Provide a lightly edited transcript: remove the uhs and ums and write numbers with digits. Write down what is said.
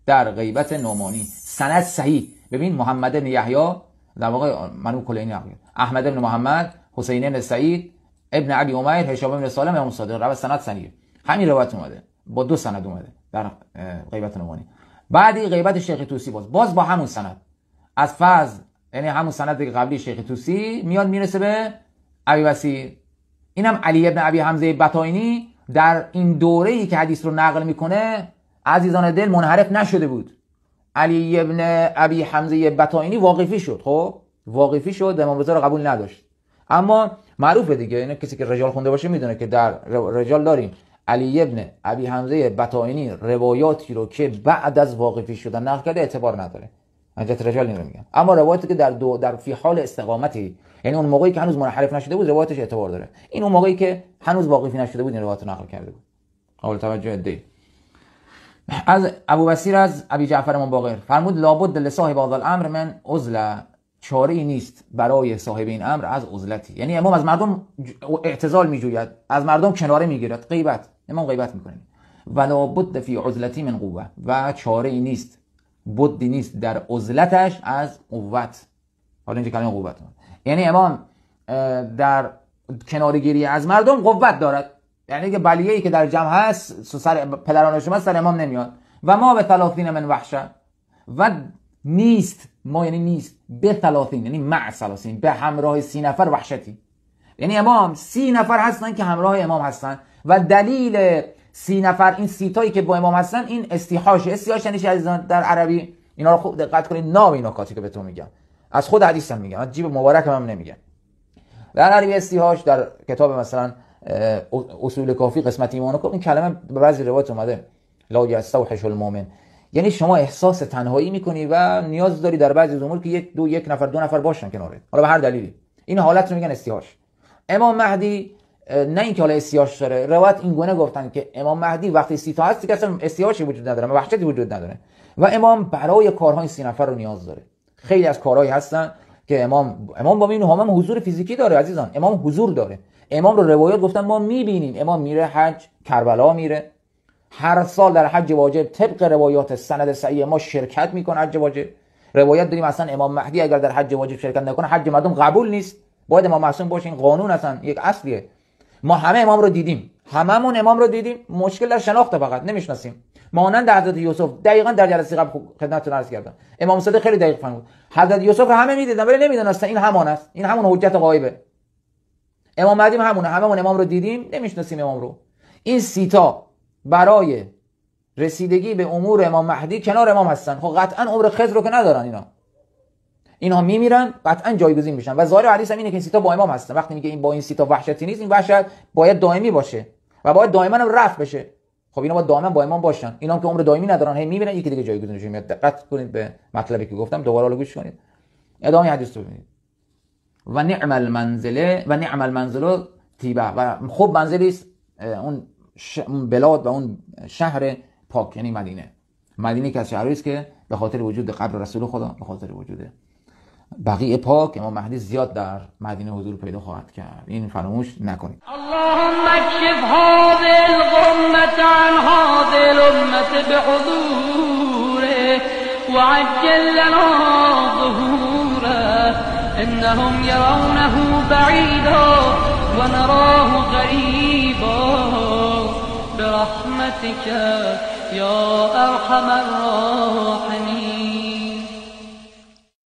در غیبت نعمانی. سند صحیح. ببین محمد بن یحیی در واقع منو کلینی نقل، احمد بن محمد، حسین بن سعید، ابن ابی عمیر، هشام بن سالم، امام صادق، روایت سند صحیح. همین روایت اومده با 2 سند اومده در غیبت نعمانی. بعدی غیبت شیخ طوسی باز با همون سند از فضل، یعنی همون سند قبلی شیخ طوسی میاد میرسه به ابی وسیع. اینم علی ابن ابی حمزه بطاینی در این دوره‌ای که حدیث رو نقل میکنه عزیزان دل منحرف نشده بود. علی ابن ابی حمزه بطاینی واقفی شد. خب واقفی شد، امام رضا رو قبول نداشت. اما معروفه دیگه، این کسی که رجال خونده باشه میدونه که در رجال داریم علی ابن ابی حمزه بطاینی روایاتی رو که بعد از واقفی شدن نقل کرده اعتبار نداره. حجت رجال اینو میگن. اما روایاتی که در فی حال استقامتی، یعنی اون موقعی که هنوز منحرف نشده بود روایتش اعتبار داره. این اون موقعی که هنوز واقفی نشده بود این روایت رو نقل کرده بود. قابل توجه دی. از ابو بصیر از ابی جعفر منباقر فرمود لابد لصاحب هذا الامر من عزله، چاره ای نیست برای صاحب این امر از عزلتی. یعنی امام از مردم اعتزال میجوید، از مردم کناره میگیرد. غیبت، امام غیبت میکنه. و لابد فی عزلتی من قوه، و چاره ای نیست، بدی نیست در عزلتش از قوت. حالا اینجا کلمه قوت، یعنی امام در کنارگیری از مردم قوت دارد. یعنی که بلیه‌ای که در جمع هست سر پدران شما سر امام نمیاد. و ما به 30 من وحشه، و نیست ما یعنی نیست به 30 یعنی مع 30 به همراه 30 نفر وحشتی. یعنی امام 30 نفر هستن که همراه امام هستن و دلیل 30 نفر این 30 تایی که با امام هستن این استیحاش یعنی عزیزان در عربی اینا رو خوب دقت کنید، نام این نکاتی که بهتون میگم از خود حدیثم میگم، از جیب مبارکم هم نمیگم. در عربی استیحاش در کتاب مثلا اصول کافی قسمت ایمان و این کلمه به بعضی روایات اومده لا یستوحش المؤمن، یعنی شما احساس تنهایی میکنی و نیاز داری در بعضی امور که یک نفر دو نفر باشن کنارت، حالا به هر دلیلی. این حالت رو میگن استیحاش. امام مهدی نه اینکه حالا استیحاش داره، روایت این گونه گفتن که امام مهدی وقتی 30 تا هست که اصلا استیحاشی وجود نداره، وحشتی وجود نداره و امام برای کارهای 30 نفر رو نیاز داره. خیلی از کارهایی هستن که امام با این هم حضور فیزیکی داره عزیزان، امام حضور داره. امام رو روایات گفتن ما میبینیم، امام میره حج، کربلا میره، هر سال در حج واجب طبق روایات سند صحیح ما شرکت میکنه. حج واجب روایت داریم اصلا امام مهدی اگر در حج واجب شرکت نکنه حج مردم قبول نیست، باید امام معصوم باشه. این قانون اصلا یک اصلیه. ما همه امام رو دیدیم، هممون امام رو دیدیم، مشکل در شناخت فقط نمیشناسیم. مانند حضرت یوسف، دقیقاً در جلسه قبل خدمتتون عرض کردم امام صادق خیلی دقیق فرمود. حضرت یوسف همه میدیدن ولی نمیدونستن این همان است، این همون حجت غایبه. امام مهدی همونه، هممون امام رو دیدیم نمیشناسیم امام رو. این 30 تا برای رسیدگی به امور امام مهدی کنار امام هستن. خب قطعا عمر خضر رو که ندارن، اینا میمیرن قطعا جایگزین میشن. و ظاهر حدیث هم اینه که این 30 تا با امام هستن. وقتی میگه این با این 30 تا وحشتی نیست، این وحشت باید دائمی باشه و باید دائما هم رفع بشه. خب اینا باید دائما با امام باشن. اینا هم که عمر دائمی ندارن، هی میمیرن، یکی دیگه جایگزینشون میاد. دقت کنید به مطلبی که گفتم، دوباره گوش کنید، ادامه حدیث رو ببینید. و نعم المنزل طیبه، و خوب منزلی است اون بلاد و اون شهر پاک، یعنی مدینه که از شهرهایی است که به خاطر وجود قبر رسول خدا، به خاطر وجود بقیع پاک، امام مهدی زیاد در مدینه حضور پیدا خواهد کرد. این فراموش نکنید. اللهم اکشف هذه الغمة عن هذه الامة بحضوره وعجل لنا ظهوره انهم يرونه بعيدا ونراه قريبا برحمتك يا ارحم الراحمين.